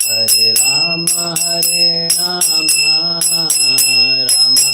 Hare Rama Rama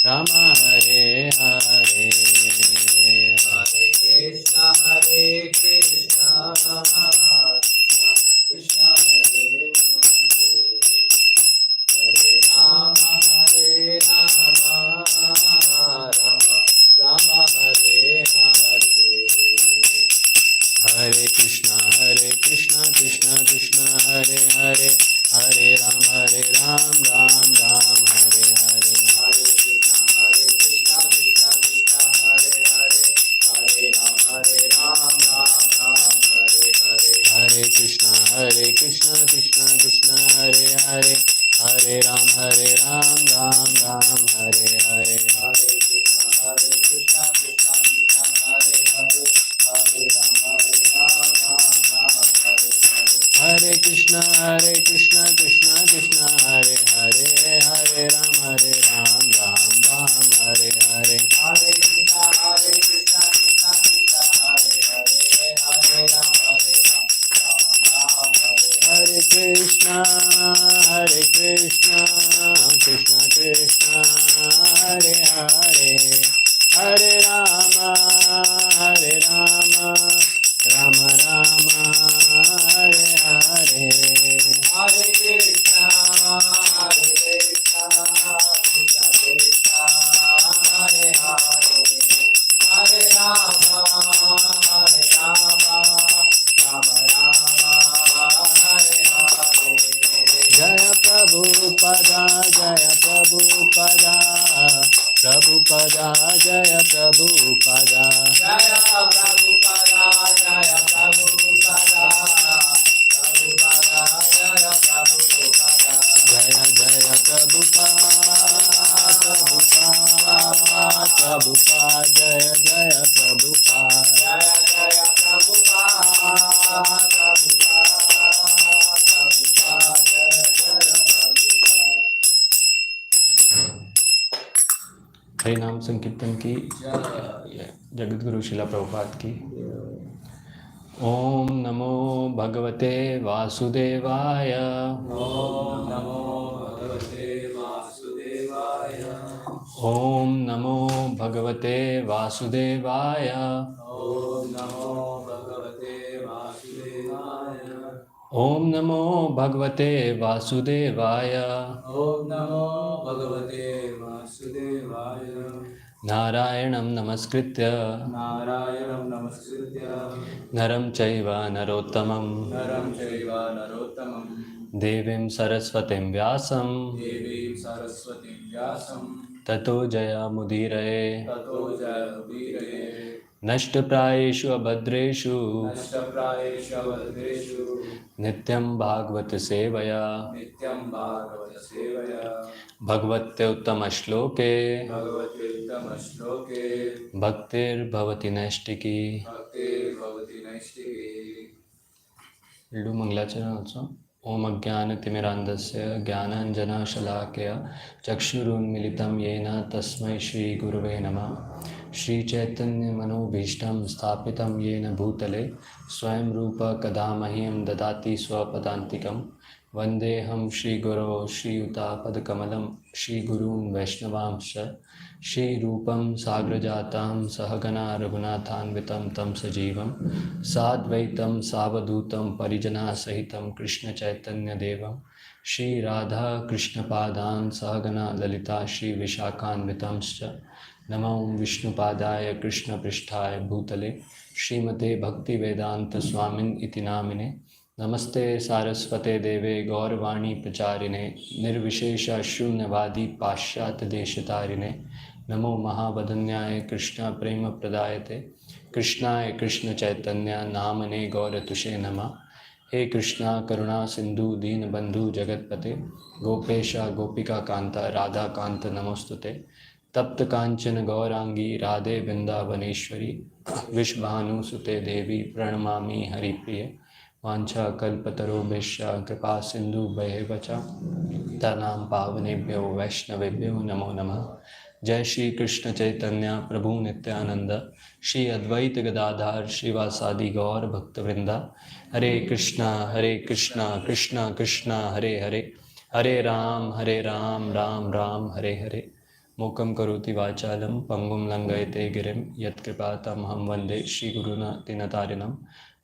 Rama Hare Hare, Hare Krishna Krishna Krishna Hare Hare, Hare Rama Rama Hare Hare, Hare Krishna Krishna Krishna Hare Hare, Hare Rama Rama Hare Hare, Hare Krishna Krishna Krishna Hare Hare, Hare Rama Rama Hare Hare, Hare Krishna Krishna Krishna Hare Hare, Hare Ram Ram Ram Hare Hare, Hare Krishna Krishna Krishna Hare Hare, Hare Ram Ram Ram Hare Hare, Hare Krishna Krishna Krishna Hare Hare, Hare Ram Ram Ram Hare Hare, Hare Krishna Krishna Krishna Hare Hare, Hare Ram Ram Ram Hare Hare, Hare Krishna Krishna Krishna Hare Hare, Hare Ram Ram Ram Hare Hare, Hare Krishna Krishna Krishna Hare Hare, Hare Ram Ram Hare, Hare Krishna Krishna Krishna Hare Hare, Hare Rama Rama Hare Hare, Hare Krishna Krishna Krishna Hare Hare, Hare Rama Rama Hare Hare, Jaya Prabhupada Jaya Prabhupada, Prabhupada Jaya Prabhupada, Jaya Prabhupada Jaya Prabhupada, Prabhupada Jaya Prabhupada, Jaya Jaya Prabhupada Prabhupada Jaya Jaya Prabhupada, Jaya Jaya Prabhupada Hari नाम संकीर्तन की जगत गुरु शिला प्रभुपाद की। ओम नमो भगवते वासुदेवाय, ओम नमो भगवते वासुदेवाय, ओम नमो भगवते वासुदेवाय, ओम नमो भगवते वासुदेवाय, ओम नमो भगवते वासुदेवाय, ओम नमो भगवते वासुदेवाय, नारायणं नमस्कृत्य नरं चैव नरोत्तमं देवीं सरस्वतीं व्यासं ततो जयमुदीरये, नष्टप्रायेषु अभद्रेषु नित्यं भागवत सेवया, भगवत्युत्तमश्लोके भक्तिर्भवति नैष्टिकी। लड्डू मंगलाचरण उत्सव। ओम अज्ञानतिमिरान्धस्य ज्ञानाञ्जनशलाकया चक्षुरुन्मीलितं येन तस्मै श्रीगुरुवे नमः। श्रीचैतन्यमनोभीष्टं स्थापितं येन भूतले स्वयं रूप कदा मह्यं ददाति स्वपदान्तिकं। वन्देऽहं श्रीगुरो श्रीयुतापदकमलं श्रीगुरून् वैष्णवांश्च। श्रीरूपं साग्रजातं सहगना रघुनाथान्वितं तं सजीवं साद्वैतं सावधूतं परिजनसहितं कृष्णचैतन्यदेवं श्रीराधा कृष्णपादान् सहगना ललिता श्रीविशाखान्वितंश्च। नमो विष्णुपादाय कृष्णपृष्ठाय भूतले श्रीमते भक्तिवेदांत स्वामिन् इति नामिने। नमस्ते सारस्वते देवे गौरवाणी प्रचारिणे निर्विशेष शून्यवादी पाश्चात्य देशतारिणे। नमो महावदन्याय कृष्ण प्रेम प्रदायते Krishnaya Krishna Chaitanya Namane Gaura Tushe Nama. He Krishna Karuna Sindhu Deen Bandhu Jagatpate Gopesha Gopika Kanta Radha Kanta Namostute Tapta Kanchana Gaurangi Radhe Vrindavaneshwari Vishbhanu Sute Devi Pranamami Haripriye Vancha Kalpatarobhesha Kripa Sindhu Bhayevacha Tanam Pavanebhyo Vaishnavebhyo Namo Namah. Jai Shri Krishna Chaitanya Prabhu Nityananda Shri Advaita Gadadhar Srivasadi Gaur Bhakta Vrinda Hare Krishna Krishna Krishna Hare Hare Hare Ram Ram Ram Hare Hare Mukam Karoti Vachalam Pangum Langayate Girim Yat Kripatam Ham Vande Shri Guruna Tinatarinam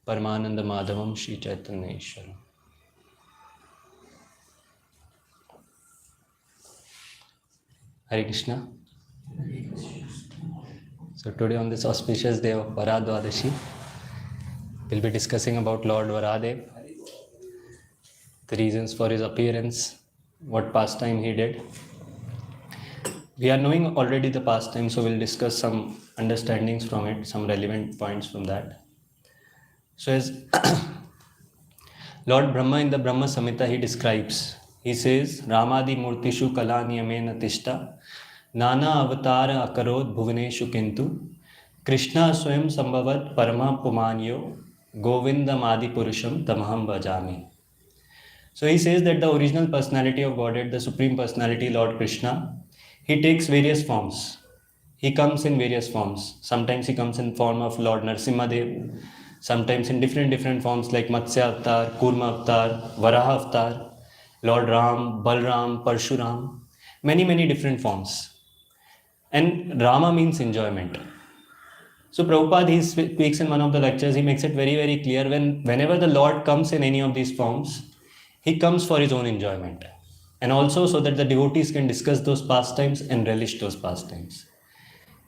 Paramananda Madhavam Shri Chaitanya Ishwaram. Hare Krishna. So today on this auspicious day of Varaha Dwadashi, we'll be discussing about Lord Varaha, the reasons for his appearance, what pastime he did. We are knowing already the pastime, so we'll discuss some understandings from it, some relevant points from that. So as Lord Brahma in the Brahma Samhita he describes, he says, Ramadi Murtishu Kala Niyamena Tishta Nana Avatara Akarod Bhuvaneshu Kintu Krishna Swayam Sambhavat Parama Pumanyo Govindam Adi Purusham Tamaham Bhajami. So he says that the original personality of Godhead, the Supreme Personality, Lord Krishna, he takes various forms. He comes in various forms. Sometimes he comes in form of Lord Narsimhadev, sometimes in different forms like Matsya Avatar, Kurma Avatar, Varaha Avatar, Lord Ram, Balram, Parshuram, many different forms. And Rama means enjoyment. So Prabhupada, he speaks in one of the lectures, he makes it very clear, whenever the Lord comes in any of these forms, he comes for his own enjoyment. And also so that the devotees can discuss those pastimes and relish those pastimes.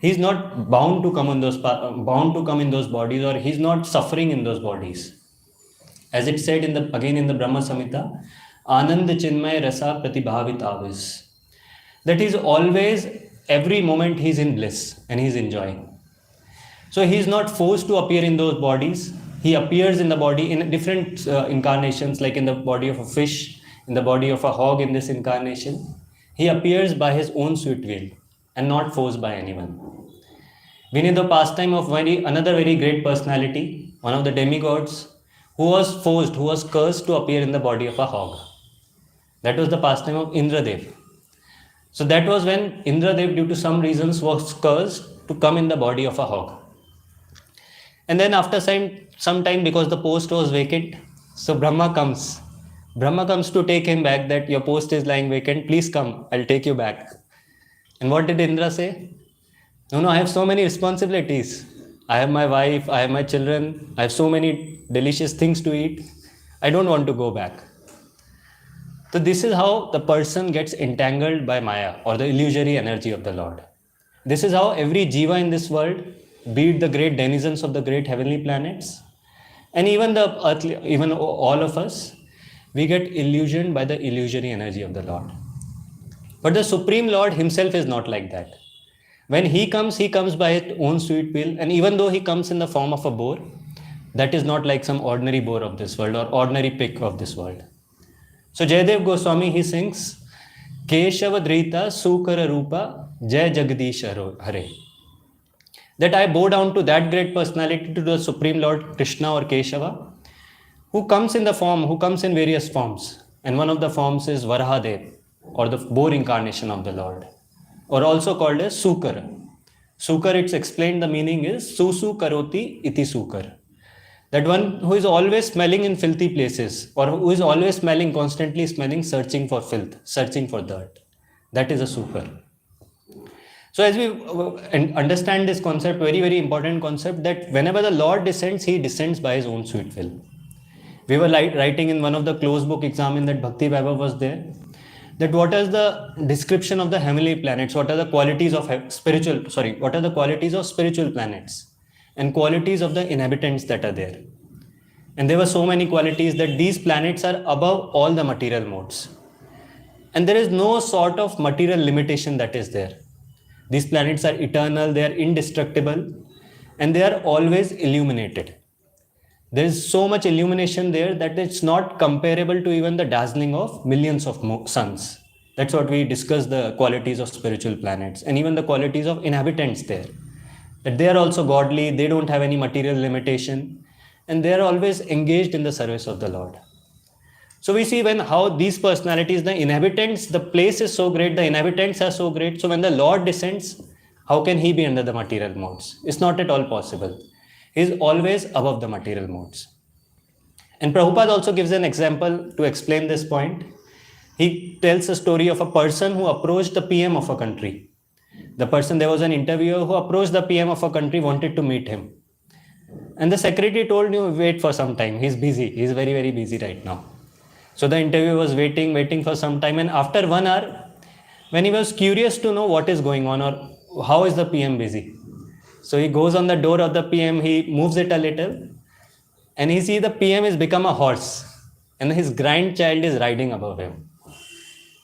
He's not bound to come in those bodies, or he's not suffering in those bodies. As it said in the Brahma Samhita, Ananda Chinmay Rasa Pratibhavit Avis. That he's always, every moment he's in bliss and he's enjoying. So he's not forced to appear in those bodies. He appears in the body in different incarnations, like in the body of a fish, in the body of a hog in this incarnation. He appears by his own sweet will and not forced by anyone. We need the pastime of another very great personality, one of the demigods, who was forced, who was cursed to appear in the body of a hog. That was the pastime of Indradev. So that was when Indradev, due to some reasons, was cursed to come in the body of a hog. And then after some time, because the post was vacant, so Brahma comes to take him back, that your post is lying vacant, please come, I'll take you back. And what did Indra say? No, I have so many responsibilities. I have my wife, I have my children, I have so many delicious things to eat. I don't want to go back. So this is how the person gets entangled by Maya, or the illusory energy of the Lord. This is how every jiva in this world, be it the great denizens of the great heavenly planets, and even the earthly, even all of us, we get illusioned by the illusory energy of the Lord. But the Supreme Lord himself is not like that. When he comes by his own sweet will, and even though he comes in the form of a boar, that is not like some ordinary boar of this world or ordinary pig of this world. So Jayadev Goswami, he sings, Keshava Drita Sukara Rupa Jai Jagadish Hare. That I bow down to that great personality, to the Supreme Lord Krishna or Keshava, who comes in various forms. And one of the forms is Varaha, or the boar incarnation of the Lord, or also called as Sukar. Sukar, it's explained, the meaning is Susu Karoti Iti Sukar. That one who is always smelling in filthy places, or who is always constantly smelling, searching for filth, searching for dirt. That is a Sukar. So as we understand this concept, very important concept, that whenever the Lord descends, he descends by his own sweet will. We were writing in one of the closed book exam in that Bhakti Vaibhav was there, that what is the description of the heavenly planets, what are the qualities of spiritual planets, and qualities of the inhabitants that are there. And there were so many qualities that these planets are above all the material modes. And there is no sort of material limitation that is there. These planets are eternal, they are indestructible, and they are always illuminated. There is so much illumination there that it's not comparable to even the dazzling of millions of suns. That's what we discussed, the qualities of spiritual planets and even the qualities of inhabitants there. That they are also godly, they don't have any material limitation, and they are always engaged in the service of the Lord. So we see when how these personalities, the inhabitants, the place is so great, the inhabitants are so great. So when the Lord descends, how can he be under the material modes? It's not at all possible. He is always above the material modes. And Prabhupada also gives an example to explain this point. He tells a story of a person who approached the PM of a country. There was an interviewer who approached the PM of a country, wanted to meet him. And the secretary told him, wait for some time. He's busy. He's very, very busy right now. So the interviewer was waiting for some time. And after 1 hour, when he was curious to know what is going on or how is the PM busy, so he goes on the door of the PM, he moves it a little, and he sees the PM has become a horse, and his grandchild is riding above him.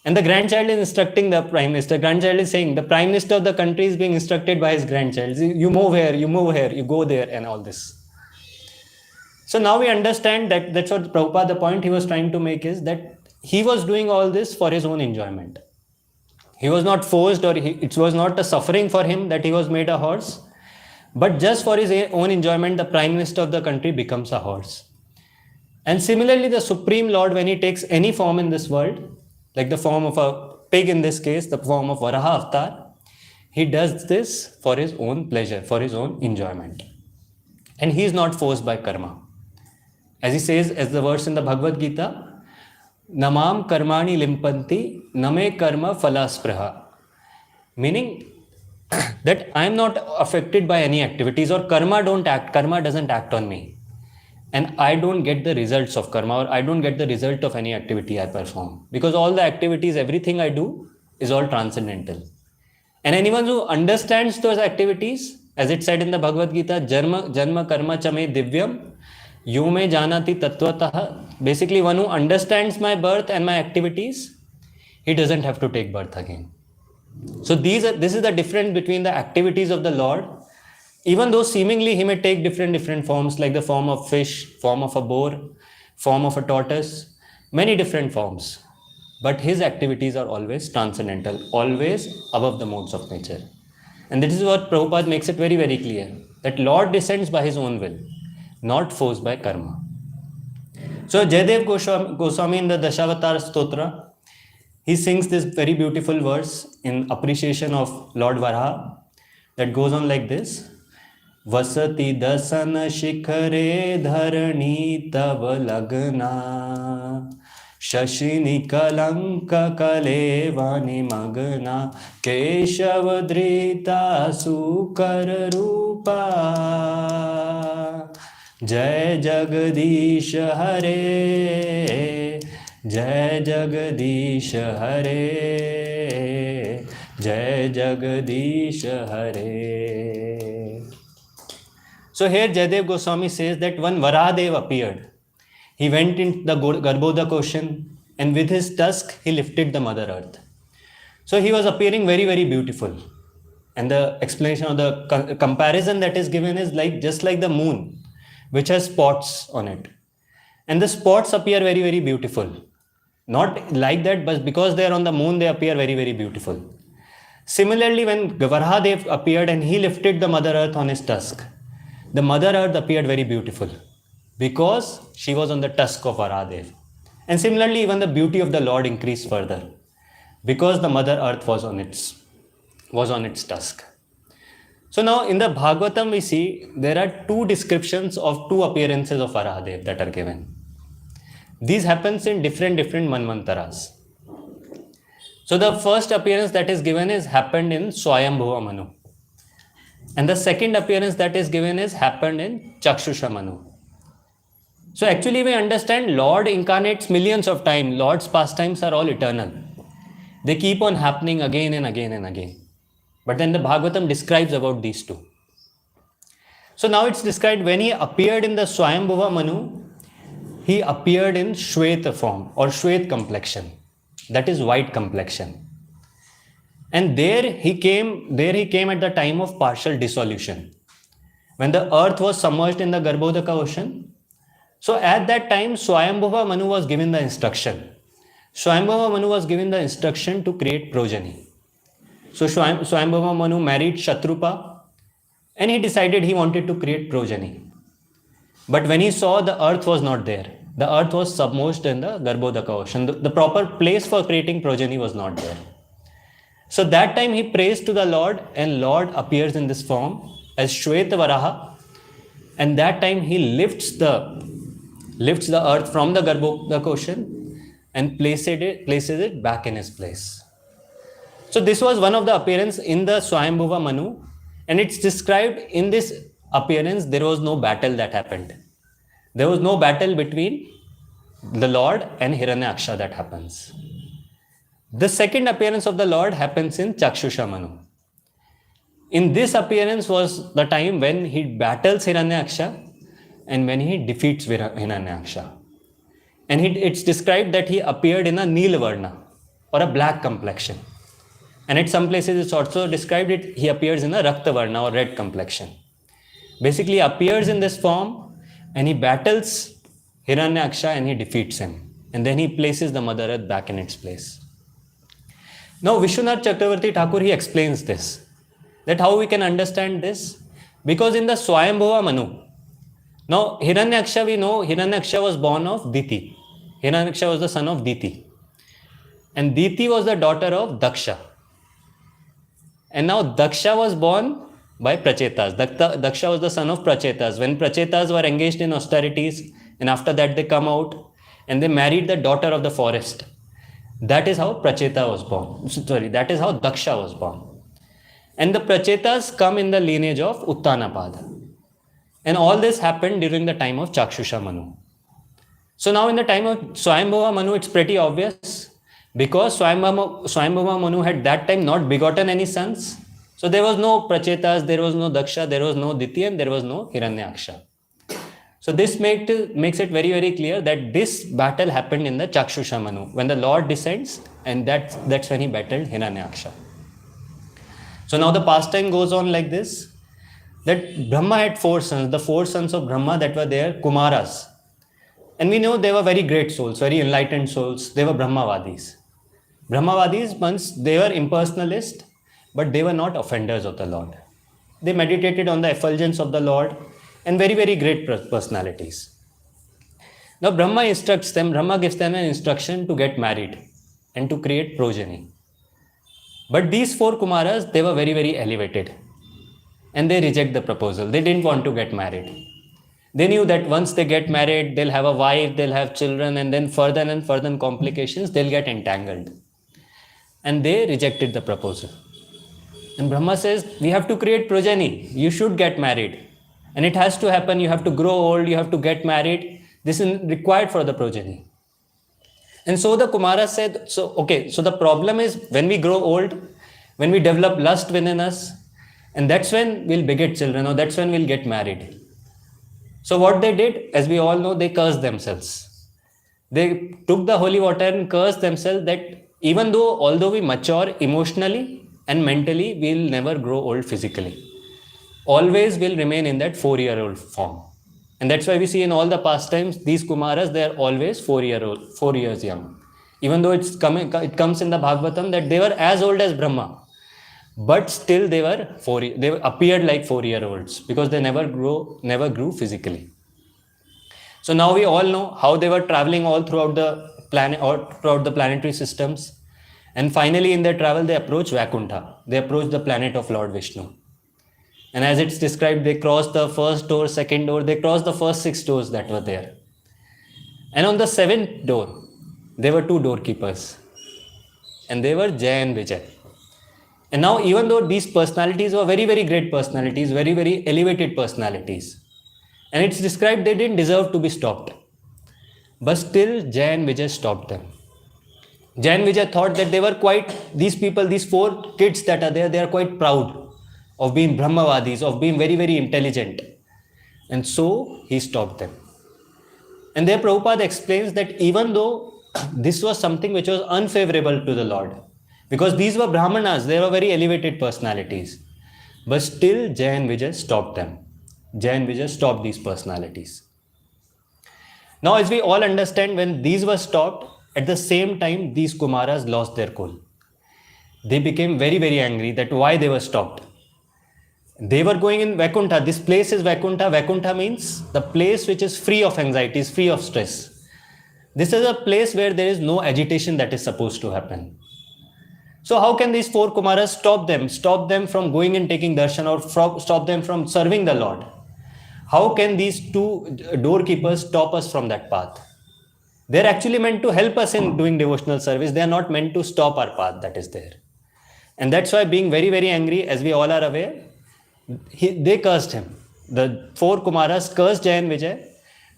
And the grandchild is instructing the Prime Minister. Grandchild is saying, the Prime Minister of the country is being instructed by his grandchild. You move here, you go there, and all this. So now we understand that that's what Prabhupada, the point he was trying to make is that he was doing all this for his own enjoyment. He was not forced, or it was not a suffering for him that he was made a horse. But just for his own enjoyment, the Prime Minister of the country becomes a horse. And similarly, the Supreme Lord, when he takes any form in this world, like the form of a pig in this case, the form of Varaha Avatar, he does this for his own pleasure, for his own enjoyment. And he is not forced by karma. As he says, as the verse in the Bhagavad Gita, Namam karmani limpanti, name karma phalaspraha. Meaning that I am not affected by any activities, or karma doesn't act on me. And I don't get the results of karma, or I don't get the result of any activity I perform. Because all the activities, everything I do is all transcendental. And anyone who understands those activities, as it said in the Bhagavad Gita, Janma karma chame divyam, yume janati tattvataha. Basically, one who understands my birth and my activities, he doesn't have to take birth again. So this is the difference between the activities of the Lord. Even though seemingly he may take different forms, like the form of fish, form of a boar, form of a tortoise, many different forms. But his activities are always transcendental, always above the modes of nature. And this is what Prabhupada makes it very, very clear, that Lord descends by his own will, not forced by karma. So Jayadev Goswami in the Dashavatar Stotra, he sings this very beautiful verse in appreciation of Lord Varaha that goes on like this. Vasati dasan shikhare dharani tav lagna Shashini kalanka kalevani magna Keshavadrita sukar rupa Jai Jagadish Hare Jai Jagadish Hare Jai Jagadish Hare. So here Jayadev Goswami says that when Varahadev appeared, he went into the Garbhodak ocean, and with his tusk he lifted the Mother Earth. So he was appearing very, very beautiful. And the explanation of the comparison that is given is just like the moon, which has spots on it. And the spots appear very, very beautiful. Not like that, but because they are on the moon, they appear very, very beautiful. Similarly, when Varahadev appeared and he lifted the Mother Earth on his tusk, the Mother Earth appeared very beautiful because she was on the tusk of Varahadev. And similarly, even the beauty of the Lord increased further because the Mother Earth was on its tusk. So now in the Bhagavatam we see there are two descriptions of two appearances of Varahadev that are given. These happens in different manvantaras. So the first appearance that is given happened in Swayambhuva Manu. And the second appearance that is given happened in Chakshusha Manu. So actually we understand Lord incarnates millions of times. Lord's pastimes are all eternal. They keep on happening again and again and again. But then the Bhagavatam describes about these two. So now it's described when he appeared in the Swayambhuva Manu, he appeared in Shweta form or Shwet complexion. That is white complexion. And there he came at the time of partial dissolution. when the earth was submerged in the Garbhodaka ocean. So at that time, Swayambhuva Manu was given the instruction. Swayambhuva Manu was given the instruction to create progeny. So Swayambhuva Manu married Shatrupa and he decided he wanted to create progeny. But when he saw the earth was not there, the earth was submerged in the Garbhodaka ocean. The proper place for creating progeny was not there. So that time he prays to the Lord, and Lord appears in this form as Shweta Varaha, and that time he lifts the earth from the Garbhodaka ocean and places it back in his place. So this was one of the appearance in the Swayambhuva Manu, and it's described in this appearance there was no battle that happened. There was no battle between the Lord and Hiranyaksha that happens. The second appearance of the Lord happens in Chakshusha Manu. In this appearance was the time when he battles Hiranyaksha and when he defeats Hiranyaksha. And it's described that he appeared in a Neelavarna, or a black complexion. And at some places it's also described he appears in a Raktavarna, or red complexion. Basically appears in this form and he battles Hiranyaksha and he defeats him. And then he places the Mother Earth back in its place. Now Vishwanath Chakravarti Thakur, he explains this, that how we can understand this, because in the Swayambhuva Manu, now Hiranyaksha, we know Hiranyaksha was born of Diti. Hiranyaksha was the son of Diti. And Diti was the daughter of Daksha. And now Daksha was born by Prachetas. Daksha was the son of Prachetas. When Prachetas were engaged in austerities, and after that they come out and they married the daughter of the forest. That is how Pracheta was born. That is how Daksha was born. And the Prachetas come in the lineage of Uttanapada. And all this happened during the time of Chakshusha Manu. So now in the time of Swayambhuva Manu, it's pretty obvious, because Swayambhuva Manu had that time not begotten any sons. So there was no Prachetas, there was no Daksha, there was no Diti, and there was no Hiranyaksha. So this makes it very, very clear that this battle happened in the Chakshusha Manu, when the Lord descends, and that's when he battled Hiranyaksha. So now the pastime goes on like this, that Brahma had 4 sons, the 4 sons of Brahma that were there, Kumaras. And we know they were very great souls, very enlightened souls. They were Brahmavadis. Brahmavadis means they were impersonalist, but they were not offenders of the Lord. They meditated on the effulgence of the Lord, and very, very great personalities. Now Brahma instructs them, Brahma gives them an instruction to get married and to create progeny. But these 4 Kumaras, they were very, very elevated. And they reject the proposal. They didn't want to get married. They knew that once they get married, they'll have a wife, they'll have children, and then further and further complications, they'll get entangled. And they rejected the proposal. And Brahma says, we have to create progeny. You should get married. And it has to happen. You have to grow old, you have to get married. This is required for the progeny. And so the Kumara said, so the problem is when we grow old, when we develop lust within us, and that's when we'll beget children, or that's when we'll get married. So what they did, as we all know, they cursed themselves. They took the holy water and cursed themselves that although we mature emotionally and mentally, we'll never grow old physically. Always will remain in that 4-year-old form. And that's why we see in all the pastimes, these Kumaras, they are always 4 years young. Even though it comes in the Bhagavatam that they were as old as Brahma, but still they appeared like 4-year-olds because they never grew physically. So now we all know how they were traveling all throughout the planet, or throughout the planetary systems. And finally in their travel, they approach Vaikuntha. They approach the planet of Lord Vishnu. And as it's described, they crossed the first door, second door, they crossed the first 6 doors that were there. And on the 7th door, there were 2 doorkeepers. And they were Jay and Vijay. And now even though these personalities were very, very great personalities, very, very elevated personalities, and it's described they didn't deserve to be stopped. But still Jay and Vijay stopped them. Jay and Vijay thought that they were these people, these 4 kids that are there, they are quite proud of being Brahmavadis, of being very, very intelligent. And so he stopped them. And there Prabhupada explains that even though this was something which was unfavorable to the Lord, because these were Brahmanas, they were very elevated personalities, but still Jay and Vijay stopped them. Jay and Vijay stopped these personalities. Now, as we all understand, when these were stopped, at the same time, these Kumaras lost their cool. They became very, very angry that why they were stopped. They were going in Vaikuntha. This place is Vaikuntha. Vaikuntha means the place which is free of anxieties, free of stress. This is a place where there is no agitation that is supposed to happen. So how can these four Kumaras stop them from going and taking darshan, or stop them from serving the Lord? How can these two doorkeepers stop us from that path? They're actually meant to help us in doing devotional service. They are not meant to stop our path that is there. And that's why, being very, very angry, as we all are aware, they cursed him. The four Kumaras cursed Jay and Vijay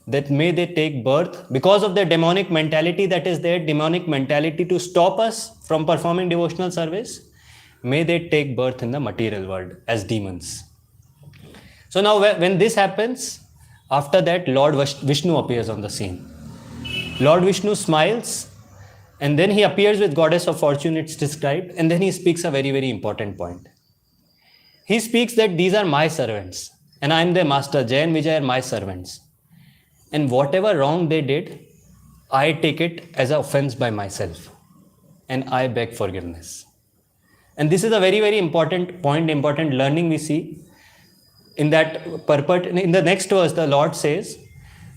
that may they take birth because of their demonic mentality that is there, demonic mentality to stop us from performing devotional service. May they take birth in the material world as demons. So now when this happens, after that Lord Vishnu appears on the scene. Lord Vishnu smiles, and then he appears with goddess of fortune, it's described, and then he speaks a very, very important point. He speaks that these are my servants and I am their master. Jay and Vijay are my servants. And whatever wrong they did, I take it as an offense by myself and I beg forgiveness. And this is a very, very important point, important learning we see in that purport. In the next verse, the Lord says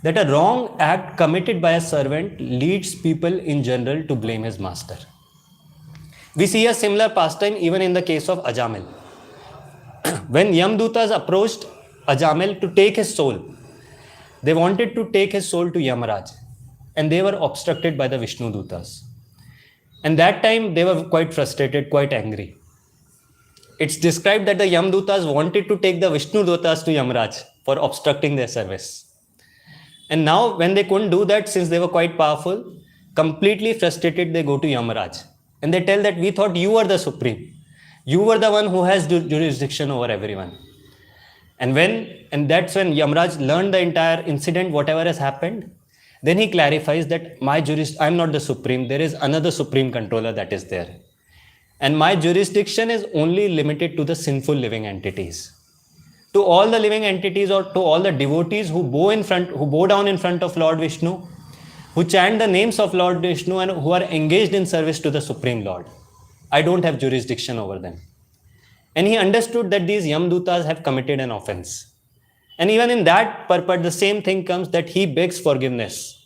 that a wrong act committed by a servant leads people in general to blame his master. We see a similar pastime even in the case of Ajamil. When Yamdutas approached Ajamil to take his soul, they wanted to take his soul to Yamaraj, and they were obstructed by the Vishnu Dutas. And that time they were quite frustrated, quite angry. It's described that the Yamdutas wanted to take the Vishnu Dutas to Yamaraj for obstructing their service. And now when they couldn't do that, since they were quite powerful, completely frustrated, they go to Yamaraj. And they tell that we thought you were the supreme. You were the one who has jurisdiction over everyone. And that's when Yamaraj learned the entire incident, whatever has happened. Then he clarifies that I'm not the supreme. There is another supreme controller that is there. And my jurisdiction is only limited to the sinful living entities. To all the living entities, or to all the devotees who bow down in front of Lord Vishnu, who chant the names of Lord Vishnu and who are engaged in service to the Supreme Lord, I don't have jurisdiction over them. And he understood that these Yamdutas have committed an offense. And even in that purport, the same thing comes, that he begs forgiveness.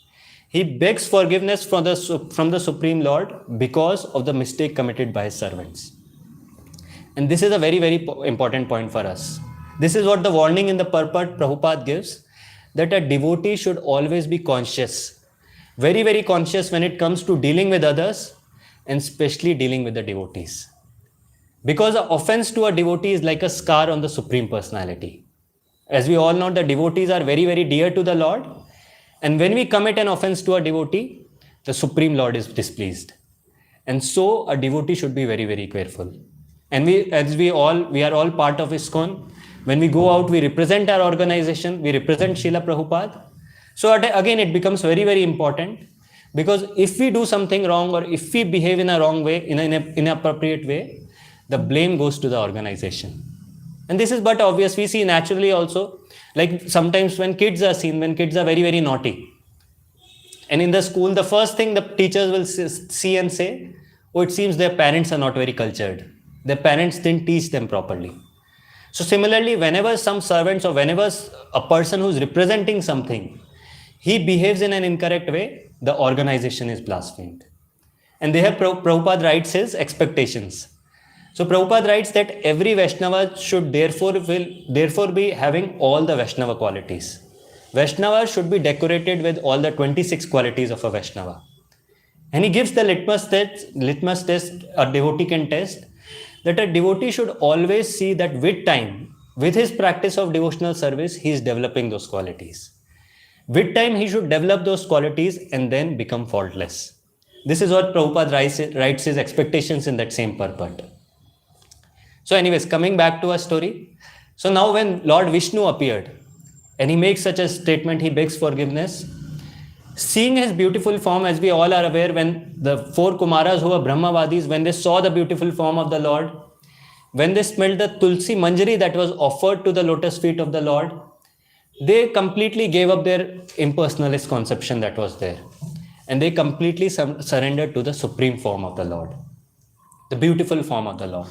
He begs forgiveness from the Supreme Lord because of the mistake committed by his servants. And this is a very, very important point for us. This is what the warning in the purport Prabhupada gives, that a devotee should always be conscious, very, very conscious when it comes to dealing with others, and especially dealing with the devotees. Because an offense to a devotee is like a scar on the Supreme Personality. As we all know, the devotees are very, very dear to the Lord. And when we commit an offense to a devotee, the Supreme Lord is displeased. And so a devotee should be very, very careful. And we are all part of ISKCON. When we go out, we represent our organization, we represent Srila Prabhupada. So again, it becomes very, very important, because if we do something wrong, or if we behave in a wrong way, in an inappropriate way, the blame goes to the organization. And this is but obvious. We see naturally also, like sometimes when kids are very, very naughty. And in the school, the first thing the teachers will see and say, oh, it seems their parents are not very cultured. Their parents didn't teach them properly. So similarly, whenever some servants, or whenever a person who's representing something, he behaves in an incorrect way, the organization is blasphemed. And they have Prabhupada writes his expectations. So Prabhupada writes that every Vaishnava should therefore be having all the Vaishnava qualities. Vaishnava should be decorated with all the 26 qualities of a Vaishnava. And he gives the litmus test a devotee can test, that a devotee should always see that with time, with his practice of devotional service, he is developing those qualities. With time, he should develop those qualities and then become faultless. This is what Prabhupada writes his expectations in that same purport. So anyways, coming back to our story. So now when Lord Vishnu appeared, and he makes such a statement, he begs forgiveness. Seeing his beautiful form, as we all are aware, when the four Kumaras who were Brahmavadis, when they saw the beautiful form of the Lord, when they smelled the Tulsi Manjari that was offered to the lotus feet of the Lord, they completely gave up their impersonalist conception that was there. And they completely surrendered to the supreme form of the Lord, the beautiful form of the Lord.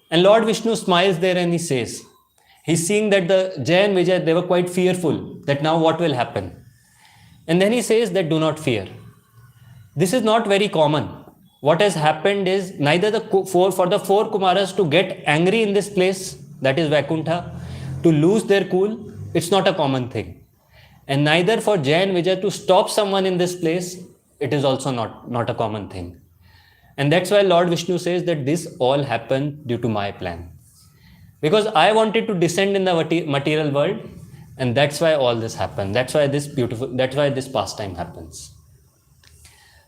And Lord Vishnu smiles there and he says, he's seeing that the Jay and Vijay, they were quite fearful that now what will happen. And then he says that do not fear. This is not very common. What has happened is neither for the four Kumaras to get angry in this place, that is Vaikuntha, to lose their cool, it's not a common thing. And neither for Jay and Vijay to stop someone in this place, it is also not a common thing. And that's why Lord Vishnu says that this all happened due to my plan. Because I wanted to descend in the material world, and that's why all this happened. That's why this pastime happens.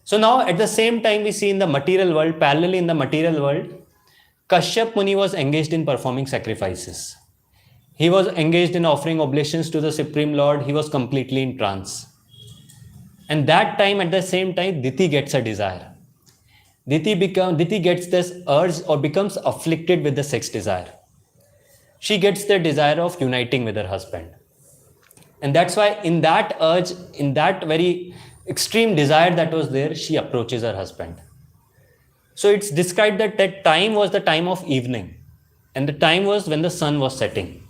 So now at the same time we see in the material world, parallelly in the material world, Kashyap Muni was engaged in performing sacrifices. He was engaged in offering oblations to the Supreme Lord. He was completely in trance. And that time, at the same time, Diti gets a desire. Diti gets this urge or becomes afflicted with the sex desire. She gets the desire of uniting with her husband. And that's why in that urge, in that very extreme desire that was there, she approaches her husband. So it's described that that time was the time of evening. And the time was when the sun was setting.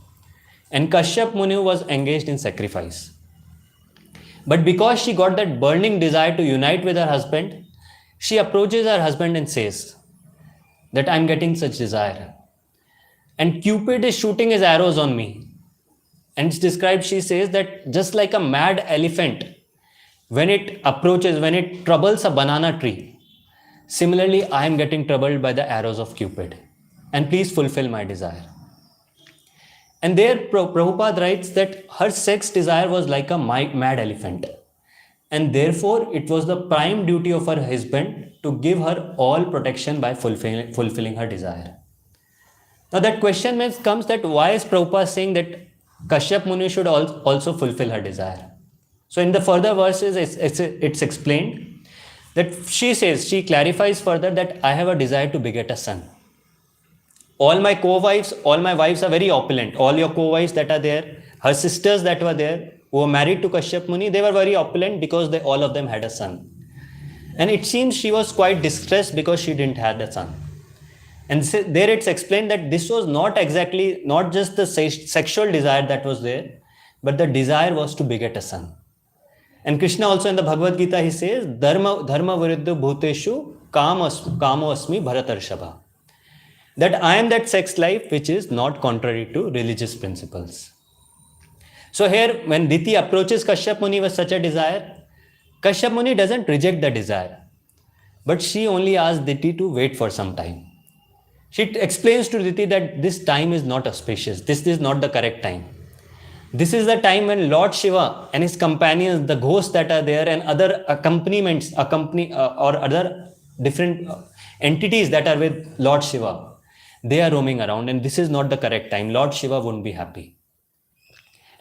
And Kashyap Muni was engaged in sacrifice. But because she got that burning desire to unite with her husband, she approaches her husband and says that I'm getting such desire. And Cupid is shooting his arrows on me. And it's described, she says that just like a mad elephant, when it troubles a banana tree, similarly I am getting troubled by the arrows of Cupid. And please fulfill my desire. And there Prabhupada writes that her sex desire was like a mad elephant. And therefore it was the prime duty of her husband to give her all protection by fulfilling her desire. Now that question comes that why is Prabhupada saying that Kashyap Muni should also fulfill her desire? So in the further verses it's explained that she clarifies further that I have a desire to beget a son. All my wives are very opulent. All your co-wives that are there, her sisters that were there, who were married to Kashyap Muni, they were very opulent because all of them had a son. And it seems she was quite distressed because she didn't have a son. And there it's explained that this was not just the sexual desire that was there, but the desire was to beget a son. And Krishna also in the Bhagavad Gita, he says, Dharma viruddha bhuteshu kamo asmi bharatarshava. That I am that sex life which is not contrary to religious principles. So here, when Diti approaches Kashyap Muni with such a desire, Kashyap Muni doesn't reject the desire, but she only asks Diti to wait for some time. She explains to Diti that this time is not auspicious. This is not the correct time. This is the time when Lord Shiva and his companions, the ghosts that are there and other accompaniments, or other different entities that are with Lord Shiva, they are roaming around, and this is not the correct time. Lord Shiva wouldn't be happy.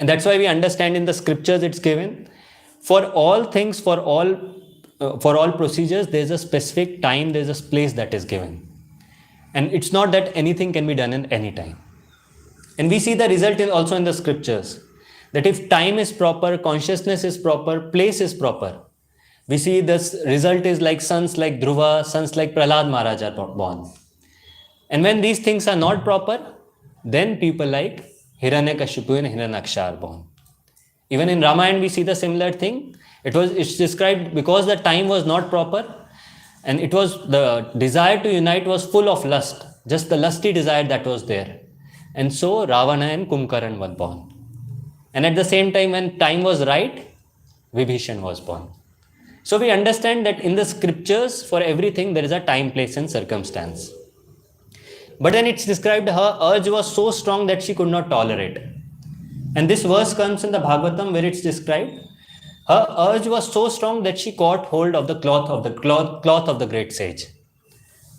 And that's why we understand in the scriptures it's given, for all things, for all procedures, there's a specific time, there's a place that is given. And it's not that anything can be done in any time. And we see the result also in the scriptures, that if time is proper, consciousness is proper, place is proper, we see this result is like sons like Dhruva, sons like Prahlad Maharaj are born. And when these things are not proper, then people like Hiranyakashipu and Hiranyaksha are born. Even in Ramayana we see the similar thing. It's described because the time was not proper, and it was the desire to unite was full of lust, just the lusty desire that was there. And so Ravana and Kumbhakaran were born. And at the same time, when time was right, Vibhishan was born. So we understand that in the scriptures, for everything there is a time, place and circumstance. But then it's described her urge was so strong that she could not tolerate. And this verse comes in the Bhagavatam where it's described, her urge was so strong that she caught hold of the cloth of the great sage.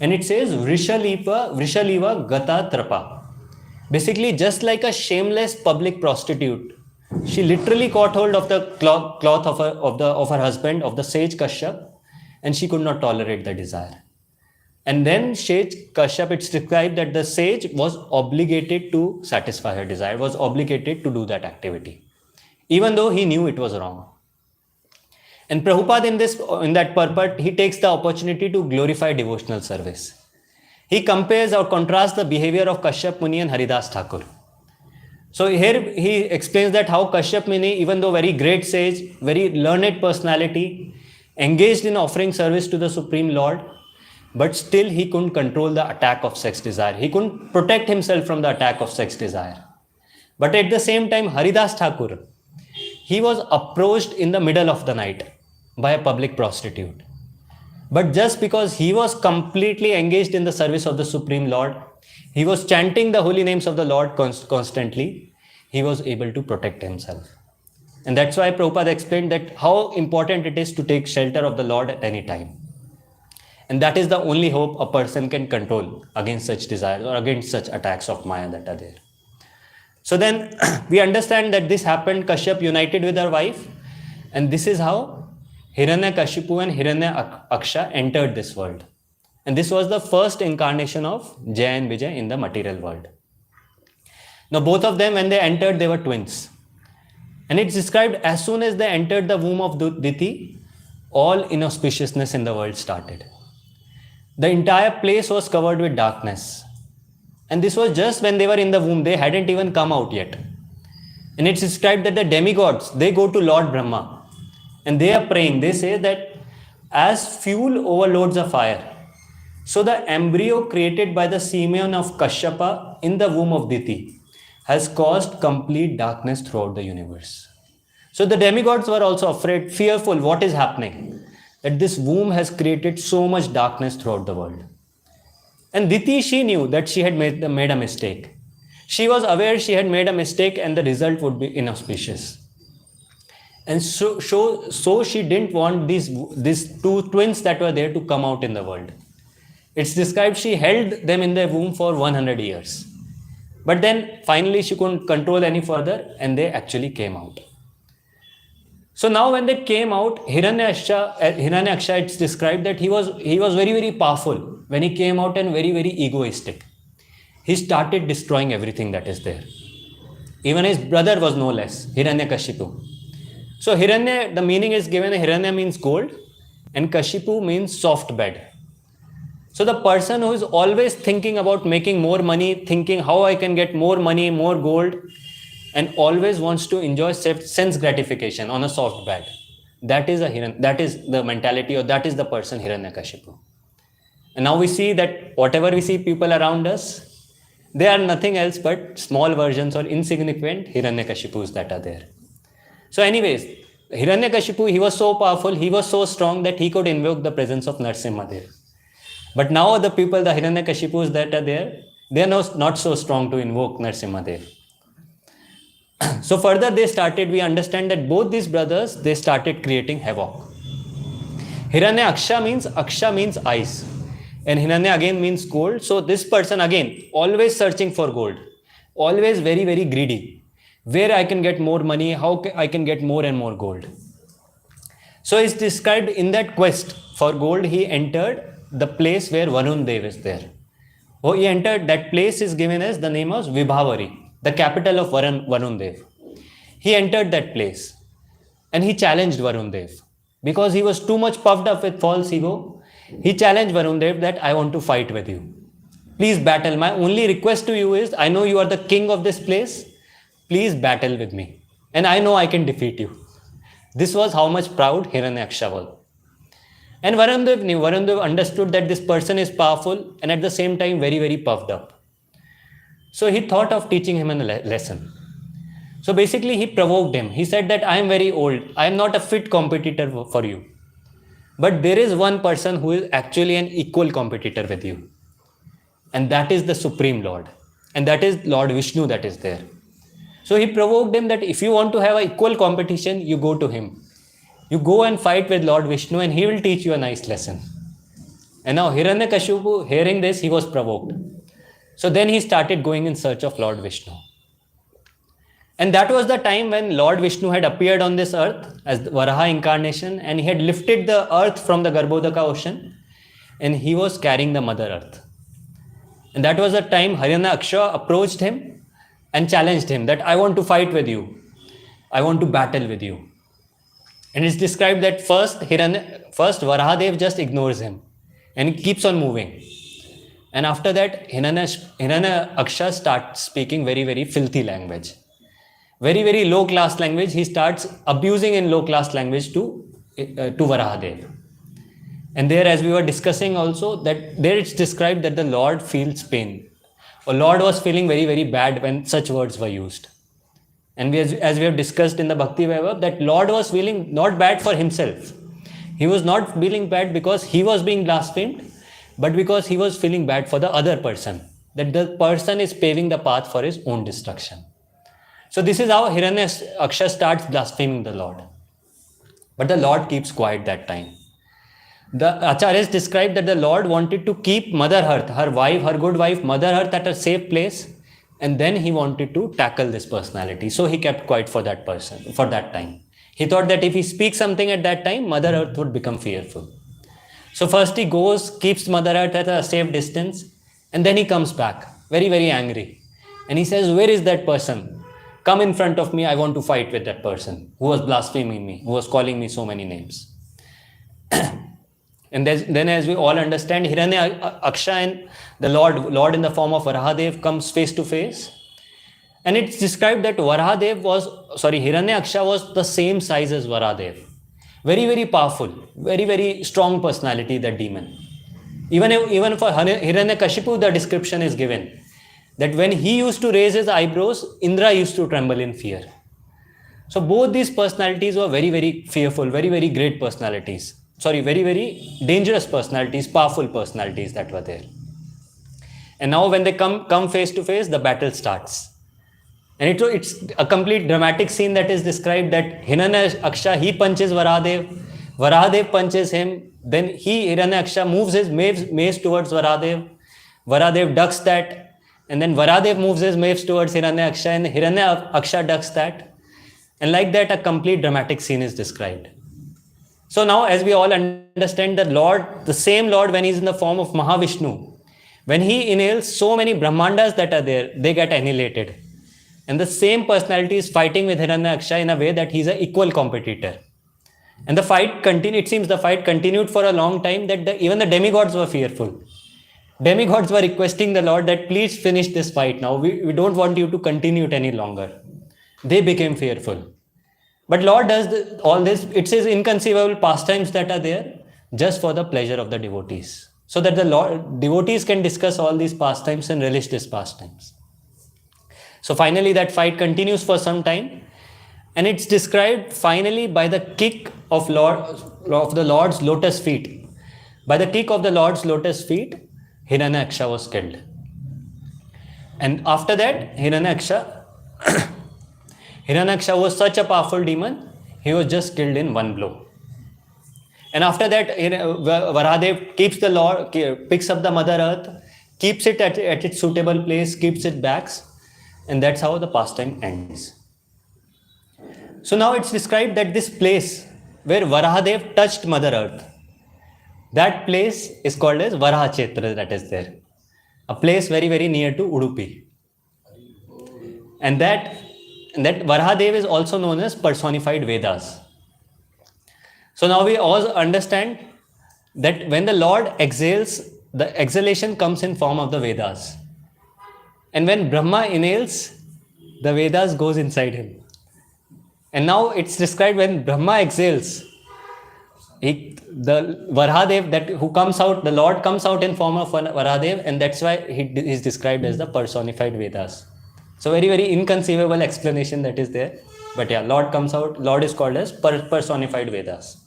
And it says, Vrishaliva Gata Trapa. Basically, just like a shameless public prostitute, she literally caught hold of the cloth of her husband, of the sage Kashyap, and she could not tolerate the desire. And then sage Kashyap, it's described that the sage was obligated to satisfy her desire, was obligated to do that activity, even though he knew it was wrong. And Prabhupada in that purport, he takes the opportunity to glorify devotional service. He compares or contrasts the behavior of Kashyap Muni and Haridas Thakur. So here he explains that how Kashyap Muni, even though very great sage, very learned personality, engaged in offering service to the Supreme Lord, but still he couldn't control the attack of sex desire. He couldn't protect himself from the attack of sex desire. But at the same time, Haridas Thakur, he was approached in the middle of the night by a public prostitute. But just because he was completely engaged in the service of the Supreme Lord, he was chanting the holy names of the Lord constantly, he was able to protect himself. And that's why Prabhupada explained that how important it is to take shelter of the Lord at any time. And that is the only hope a person can control against such desires or against such attacks of Maya that are there. So then we understand that this happened, Kashyap united with her wife, and this is how Hiranyakashipu and Hiranyaksha entered this world. And this was the first incarnation of Jaya and Vijay in the material world. Now both of them, when they entered, they were twins. And it's described as soon as they entered the womb of Diti, all inauspiciousness in the world started. The entire place was covered with darkness. And this was just when they were in the womb, they hadn't even come out yet. And it's described that the demigods, they go to Lord Brahma and they are praying. They say that as fuel overloads a fire, so the embryo created by the semen of Kashyapa in the womb of Diti has caused complete darkness throughout the universe. So the demigods were also afraid, fearful, what is happening? That this womb has created so much darkness throughout the world. And Diti, she knew that she had made a mistake. She was aware she had made a mistake and the result would be inauspicious. And so she didn't want these two twins that were there to come out in the world. It's described she held them in the womb for 100 years. But then finally she couldn't control any further and they actually came out. So now when they came out, Hiranyaksha, it's described that he was very, very powerful when he came out and very, very egoistic. He started destroying everything that is there. Even his brother was no less, Hiranyakashipu. So Hiranya, the meaning is given, Hiranya means gold and Kashipu means soft bed. So the person who is always thinking about making more money, thinking how I can get more money, more gold, and always wants to enjoy sense gratification on a soft bed. That is the mentality, or that is the person Hiranyakashipu. And now we see that whatever we see people around us, they are nothing else but small versions or insignificant Hiranyakashipus that are there. So anyways, Hiranyakashipu, he was so powerful, he was so strong that he could invoke the presence of Narasimhadev. But now the people, the Hiranyakashipus that are there, they are not so strong to invoke Narasimhadev. So further we understand that both these brothers, they started creating havoc. Aksha means eyes. And Hiranya again means gold. So this person again, always searching for gold. Always very, very greedy. Where I can get more money, how I can get more and more gold. So it's described in that quest for gold, he entered the place where Varun Dev is there. Oh, he entered, that place is given as the name of Vibhavari, the capital of Varun Dev. He entered that place and he challenged Varun Dev. Because he was too much puffed up with false ego, he challenged Varun Dev that I want to fight with you. Please battle. My only request to you is, I know you are the king of this place. Please battle with me. And I know I can defeat you. This was how much proud Hiranyaksha was. And Varun Dev knew, Varun Dev understood that this person is powerful and at the same time very, very puffed up. So he thought of teaching him a lesson. So basically he provoked him. He said that I am very old. I am not a fit competitor for you. But there is one person who is actually an equal competitor with you. And that is the Supreme Lord. And that is Lord Vishnu that is there. So he provoked him that if you want to have an equal competition, you go to him. You go and fight with Lord Vishnu and he will teach you a nice lesson. And now Hiranyakashipu, hearing this, he was provoked. So then he started going in search of Lord Vishnu. And that was the time when Lord Vishnu had appeared on this earth as the Varaha incarnation, and he had lifted the earth from the Garbhodaka ocean and he was carrying the Mother Earth. And that was the time Hiranyaksha approached him and challenged him that I want to fight with you. I want to battle with you. And it's described that first Varahadev just ignores him and he keeps on moving. And after that, Hiranyaksha starts speaking very, very filthy language. Very, very low class language. He starts abusing in low class language to Varahadev. And there, as we were discussing also, that there it's described that the Lord feels pain. Or Lord was feeling very, very bad when such words were used. And as we have discussed in the Bhakti Vaibhav, that Lord was feeling not bad for himself. He was not feeling bad because he was being blasphemed, but because he was feeling bad for the other person. That the person is paving the path for his own destruction. So this is how Hiranyaksha starts blaspheming the Lord. But the Lord keeps quiet that time. The Acharyas described that the Lord wanted to keep Mother Earth, her wife, her good wife, Mother Earth at a safe place, and then he wanted to tackle this personality. So he kept quiet for that person, for that time. He thought that if he speaks something at that time, Mother Earth would become fearful. So first he goes, keeps Mother Earth at a safe distance, and then he comes back, very, very angry. And he says, where is that person? Come in front of me, I want to fight with that person who was blaspheming me, who was calling me so many names. And then as we all understand, Hiranyaksha and the Lord in the form of Varahadev comes face to face. And it's described that Hiranyaksha was the same size as Varahadev. Very, very powerful, very, very strong personality, that demon. Even for Hiranyakashipu, the description is given that when he used to raise his eyebrows, Indra used to tremble in fear. So both these personalities were very, very fearful, very, very great personalities. Very, very dangerous personalities, powerful personalities that were there. And now when they come face to face, the battle starts. And it's a complete dramatic scene that is described that Hiranyaksha, he punches Varahadev, Varahadev punches him, then Hiranyaksha moves his mace towards Varahadev, Varahadev ducks that, and then Varahadev moves his mace towards Hiranyaksha, and Hiranyaksha ducks that. And like that, a complete dramatic scene is described. So now, as we all understand, the same Lord, when he's in the form of Mahavishnu, when he inhales, so many Brahmandas that are there, they get annihilated. And the same personality is fighting with Hiranyaksha in a way that he's an equal competitor. And the fight continued, it seems the fight continued for a long time, that even the demigods were fearful. Demigods were requesting the Lord that please finish this fight now. We don't want you to continue it any longer. They became fearful. But Lord does all this, it's his inconceivable pastimes that are there just for the pleasure of the devotees. So that the devotees can discuss all these pastimes and relish these pastimes. So finally that fight continues for some time. And it's described finally by the kick of the Lord's lotus feet. By the kick of the Lord's lotus feet, Hiranyaksha was killed. And after that, Hiranyaksha was such a powerful demon, he was just killed in one blow. And after that, Varahadev picks up the Mother Earth, keeps it at its suitable place, keeps it back, and that's how the pastime ends. So now it's described that this place where Varahadev touched Mother Earth, that place is called as Varaha Kshetra, that is there. A place very, very near to Udupi. And that Varahadev is also known as personified Vedas. So now we all understand that when the Lord exhales, the exhalation comes in form of the Vedas. And when Brahma inhales, the Vedas goes inside him. And now it's described when Brahma exhales, the Varahadev who comes out, the Lord comes out in form of Varahadev, and that's why he is described as the personified Vedas. So very, very inconceivable explanation that is there. But yeah, Lord comes out, Lord is called as personified Vedas.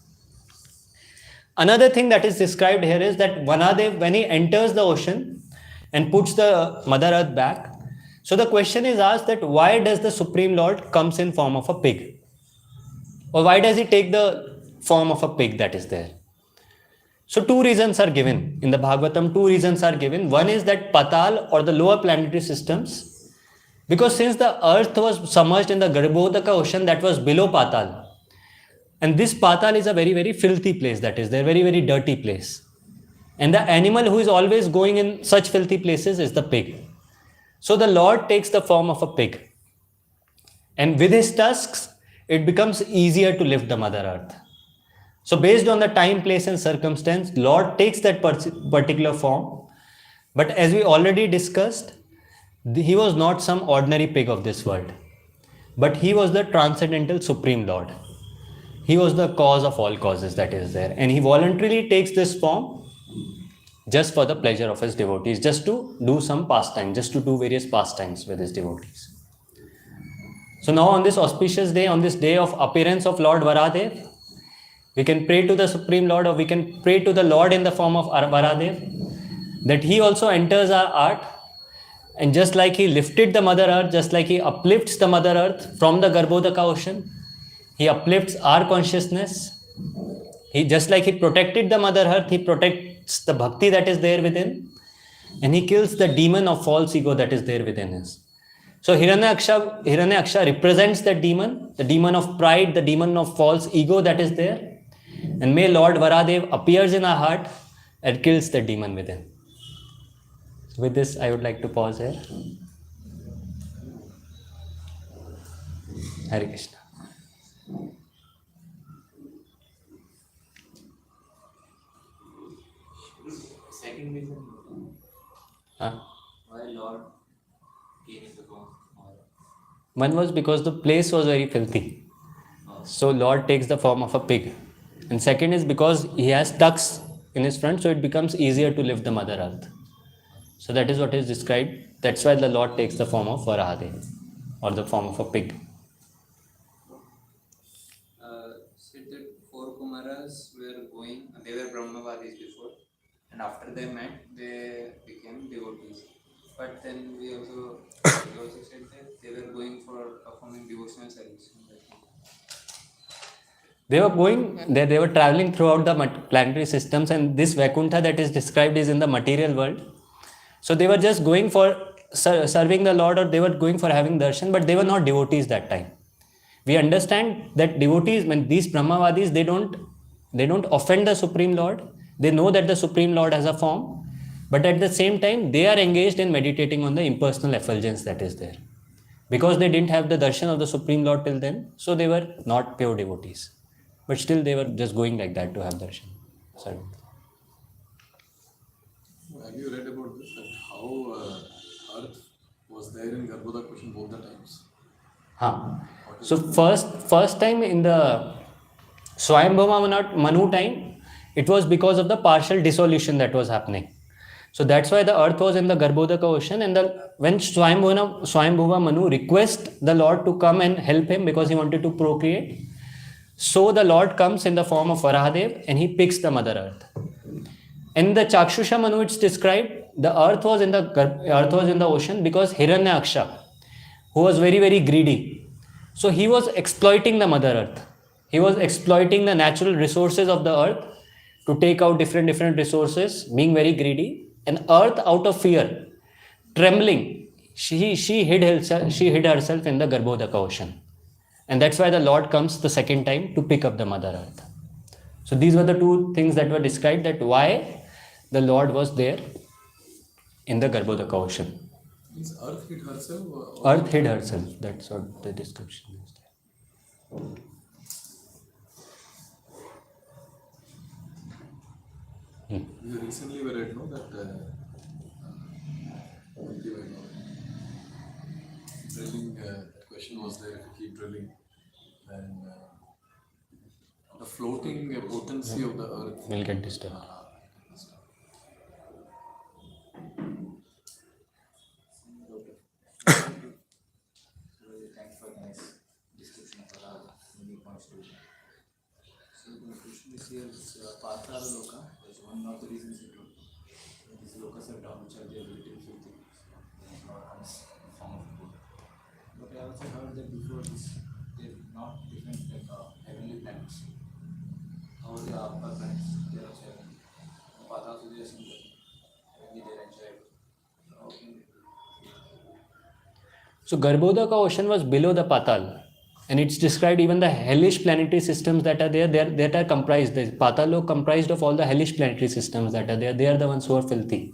Another thing that is described here is that Varahadev, when he enters the ocean and puts the Mother Earth back, so the question is asked that why does the Supreme Lord comes in form of a pig? Or why does he take the form of a pig that is there? So two reasons are given. In the Bhagavatam, two reasons are given. One is that Patal or the lower planetary systems, because since the earth was submerged in the Garbhodaka ocean that was below Patal, and this Patal is a very, very filthy place that is there, very, very dirty place. And the animal who is always going in such filthy places is the pig. So the Lord takes the form of a pig. And with his tusks, it becomes easier to lift the Mother Earth. So based on the time, place and circumstance, Lord takes that particular form. But as we already discussed, he was not some ordinary pig of this world. But he was the transcendental Supreme Lord. He was the cause of all causes that is there. And he voluntarily takes this form just for the pleasure of his devotees, just to do some pastime, just to do various pastimes with his devotees. So now on this auspicious day, on this day of appearance of Lord Varahadev, we can pray to the Supreme Lord, or we can pray to the Lord in the form of Varahadev, that he also enters our art. And just like he lifted the Mother Earth, just like he uplifts the Mother Earth from the Garbhodaka ocean, he uplifts our consciousness. Just like he protected the Mother Earth, he protects the bhakti that is there within, and he kills the demon of false ego that is there within us. So Hiranyaksha represents that demon, the demon of pride, the demon of false ego that is there. And may Lord Varahadev appears in our heart and kills the demon within. So with this, I would like to pause here. Hare Krishna. Second reason, why Lord came into form? One was because the place was very filthy. So Lord takes the form of a pig. And second is because he has tucks in his front, so it becomes easier to lift the Mother Earth. So that is what is described. That's why the Lord takes the form of Varahadev, or the form of a pig. Said that four Kumaras were going, they were Brahmavadis before, and after they met, they became devotees. But then we also said that they were going for performing devotional service. They were traveling throughout the planetary systems, and this Vaikuntha that is described is in the material world. So they were just going for serving the Lord, or they were going for having darshan, but they were not devotees that time. We understand that devotees, when these Brahmavadis, they don't offend the Supreme Lord. They know that the Supreme Lord has a form, but at the same time, they are engaged in meditating on the impersonal effulgence that is there. Because they didn't have the darshan of the Supreme Lord till then, so they were not pure devotees. But still, they were just going like that to have darshan. Sorry. Have you read about this? That how Earth was there in Garbhodaka ocean both the times? So first time in the Swayambhava Manu time, it was because of the partial dissolution that was happening. So that's why the earth was in the Garbhodaka ocean, and when Swayambhuva Manu requests the Lord to come and help him because he wanted to procreate, so the Lord comes in the form of Varahadev and he picks the Mother Earth. In the Chakshusha Manu, it's described the earth was in the ocean because Hiranyaksha, who was very, very greedy, so he was exploiting the Mother Earth. He was exploiting the natural resources of the earth to take out different resources, being very greedy. And earth, out of fear, trembling, she hid herself in the Garbhodaka ocean. And that's why the Lord comes the second time to pick up the Mother Earth. So these were the two things that were described, that why the Lord was there in the Garbhodaka ocean. Means Earth hid herself? Earth hid herself. That's what the description is there. We recently we read that HG Vaibhav drilling, question was there, if you keep drilling, then the floating potency of the earth Will get disturbed. Thanks for the nice description of our unique constitution. So the question is here is Patala Loka is one of the reasons it wrote. These lokas are down, which are the ability to think. Lord comes in the form of good. But I also heard that before this, they're not different like heavenly planets. How the upper planets, they are also heavenly. The Patala also they are similar. Heavenly, they are enjoyable. So how can they do? So Garbhodaka ocean was below the Patal. And it's described even the hellish planetary systems that are there, that are comprised, the Patalok comprised of all the hellish planetary systems that are there. They are the ones who are filthy.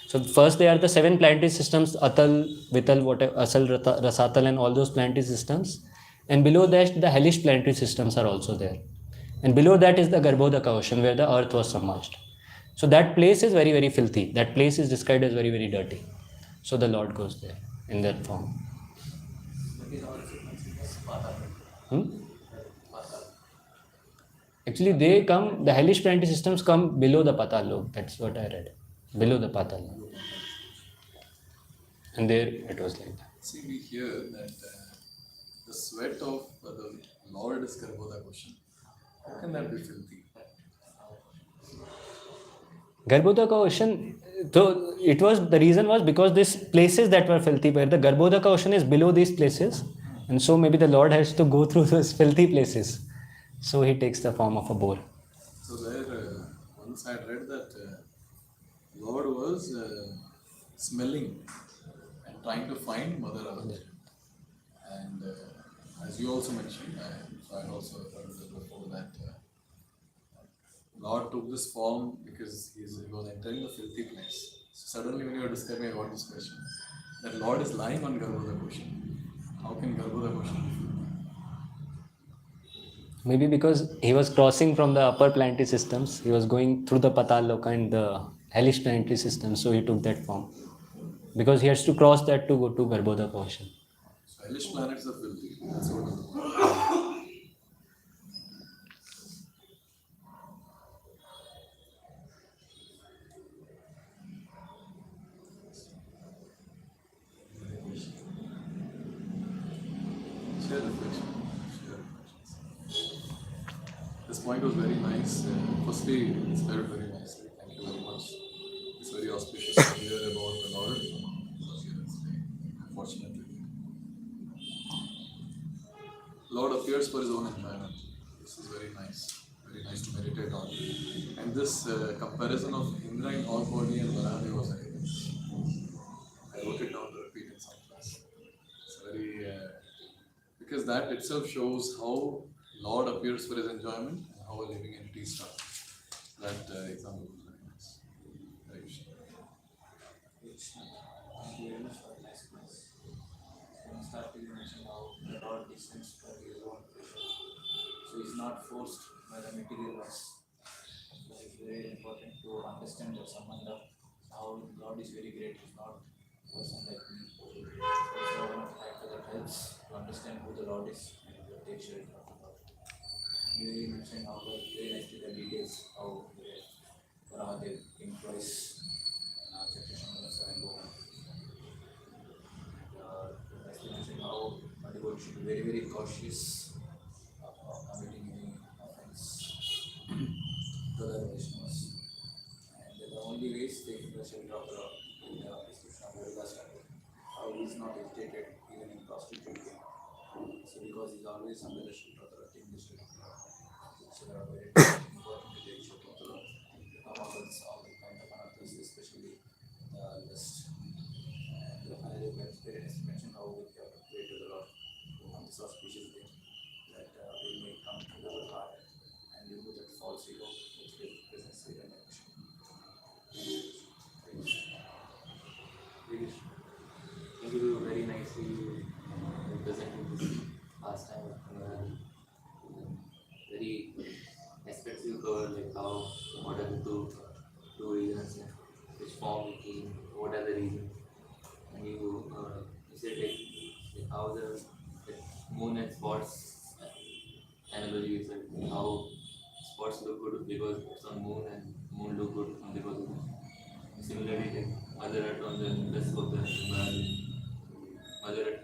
So first they are the 7 planetary systems, Atal, Vital, whatever, Asal, Rasatal and all those planetary systems. And below that the hellish planetary systems are also there. And below that is the Garbhodaka ocean where the earth was submerged. So that place is very, very filthy. That place is described as very, very dirty. So the Lord goes there in that form. That is also considered as Patal. Hmm? Patal. Actually, the hellish planetary systems come below the Patal Lok. That's what I read. Below the Patal Lok. And there it was like that. See, we hear that the sweat of the Lord is Garbhoda ocean. How can that be filthy? Garbhodaka ocean, so it was, the reason was because these places that were filthy, where the Garbhodaka ocean is below these places, and so maybe the Lord has to go through those filthy places. So he takes the form of a boar. So there, once I had read that Lord was smelling and trying to find Mother Earth. And as you also mentioned, I had also heard this before that Lord took this form because he was entering the filthy place. So suddenly when you were describing, I got this question, that Lord is lying on Garbhoda ocean. How can Garbhoda ocean be filthy? Maybe because he was crossing from the upper planetary systems, he was going through the Patal Loka and the hellish planetary systems, so he took that form. Because he has to cross that to go to Garbhodaka ocean. So hellish planets are filthy. That's what is the point. Share reflection. Share reflections. This point was very nice. Firstly, it's very nicely. Thank you very much. It's very auspicious to hear about the Lord. Unfortunately, Lord appears for his own enjoyment. This is very nice to meditate on. And this comparison of Indra in all body and Varaha was very nice. I wrote it down to repeat in some class. It's very because that itself shows how Lord appears for his enjoyment and how a living entity starts. That example was very nice. Very good. Thank you very much for the nice class. When started, you mentioned how the Lord descends for his own pleasure. So he's not forced by the material laws. So it's very important to understand that Sambandha, how Lord is very great. He's not a person like me. Also, one of the factors that helps to understand who the Lord is and to take shelter of the Lord. You mentioned how very nicely the details, how Varaha employs Chakrashamana and Gohan. As you mentioned, how the devotee should be very cautious of committing any offense to the Vaishnavas. And the only way is taking the shelter of the Lord in the description of Haridas Thakur, how he is not hesitated even in prostituting. So because he is always under the shelter of the Lord, taking the shelter of the Lord. So very important to take shelter of the Lord. To come out of this, all the kind of anarthas, especially the lust. And finally, we have experienced mention how we have to pray to the Lord on this auspicious day that we may come to the heart and remove that false ego which represents the dimension. Thank you very nicely representing this pastime of very aspects you covered, like how, what are the two reasons, which form it came, what are the reasons. And you said like how the moon and spots analogy is like how spots look good because it's on moon and moon look good because of moon. Similarly, like Mother Earth on the cusp of the Himalayan, Mother Earth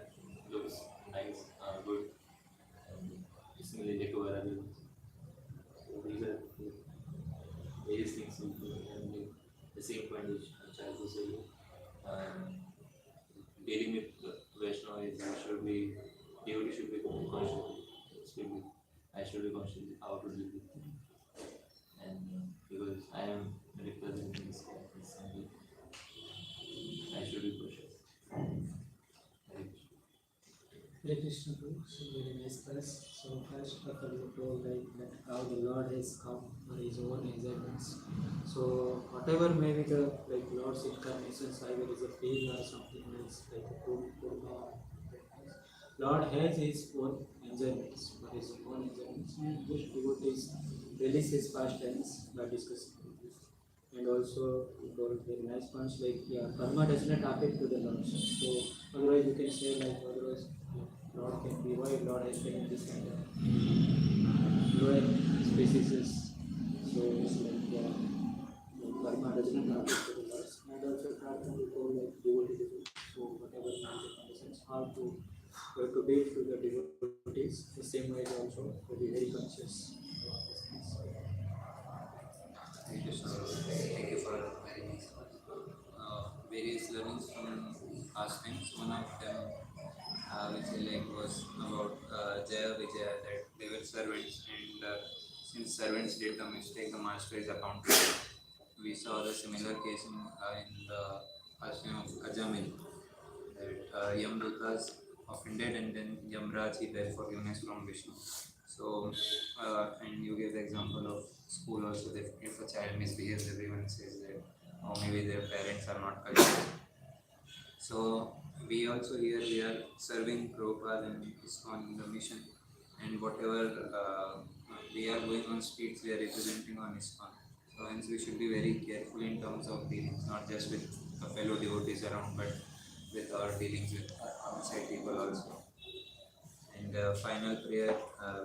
looks nice, good, and similarly like Varaha. So these are the various things we do, and the same point which Charles was saying. Dealing with Vaishnava is devotee should be conscious. I should be conscious how to deal with them. And because I am representing this practice, and I should be cautious. Very good. Hare Krishna Prabhu, so very nice class. So first of all, you told like that how the Lord has come for His own enjoyments. So whatever may be the like Lord's incarnations, either is a pig or something else like a kurma. Lord has His own enjoyments for His own enjoyments, and just devotees release His pastimes by discussing. And also you told very nice points like yeah, karma does not affect to the Lord. So otherwise you can say like otherwise Lord can be why Lord has taken this kind of lower species. So it's like karma does not affect to the Lord. And also Prarthana you told like devotee. So whatever conditions how to deal to the devotees, the same way also to be very conscious. Thank you, sir. Thank you for very nice various learnings from past times. One of them, which I like, was about Jaya Vijaya, that they were servants, and since servants did the mistake, the master is accountable. We saw the similar case in the past time of Ajamin, that Yamdutas offended, and then Yamraj he begged forgiveness from Vishnu. So, and you gave the example of school also, that if a child misbehaves, everyone says that, oh, maybe their parents are not cultured. So, we also here, we are serving Prabhupada and ISKCON in the mission, and whatever we are going on streets, we are representing on ISKCON. So, hence we should be very careful in terms of dealings, not just with the fellow devotees around, but with our dealings with outside people also. And final prayer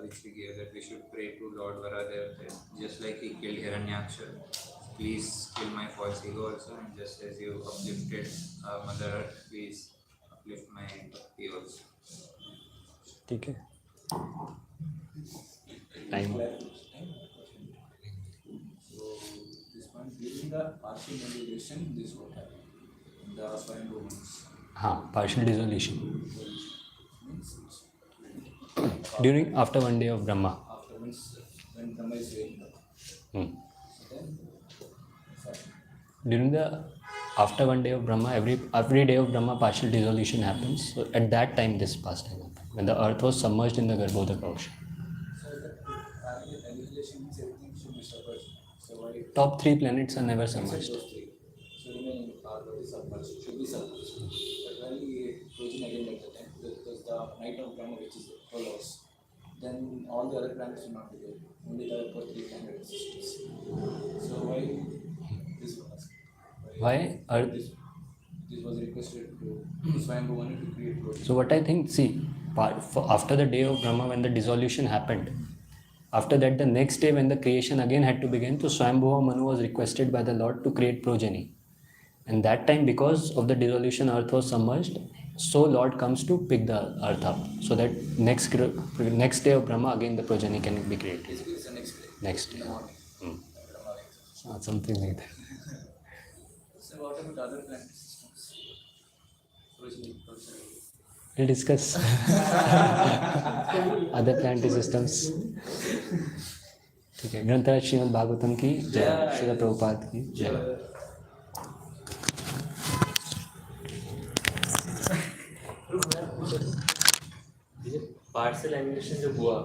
which we gave, that we should pray to Lord Varaha, that just like he killed Hiranyaksha, please kill my false ego also, and just as you uplifted Mother Earth, please uplift my bhakti also. ठीक है time So this one during the partial meditation, this what happened. The swine movements हाँ partial dissolution means during after one day of Brahma. after means when Brahma is waking up. Hmm. So then sorry. During the after one day of Brahma, every day of Brahma partial dissolution happens. So at that time this pastime happened, when the earth was submerged in the Garbhodaka ocean. So the annihilation means everything should be submerged. So why Top 3 planets are never except submerged. those three? So remaining are what is submerged, should be submerged. But when we closing again like the time, because the night of Brahma which is 12 hours, then all the other planets will not be there. Only the upper 3 planet systems. So why this was? Why earth? This was requested to Swayambhu wanted to create protein. So what I think, see, after the day of Brahma, when the dissolution happened, after that the next day when the creation again had to begin, so Swayambhuva Manu was requested by the Lord to create progeny. And that time, because of the dissolution, earth was submerged, so Lord comes to pick the earth up, so that next day of Brahma again the progeny can be created. Basically it's the next day. Next day. In the morning. Brahma wakes up. Something like that. So what about other planet systems? We'll discuss other planetary systems. ठीक है, ग्रंथराज श्रीमद् भागवतम की जय, श्रील प्रभुपाद की जय. Parcel animation जो हुआ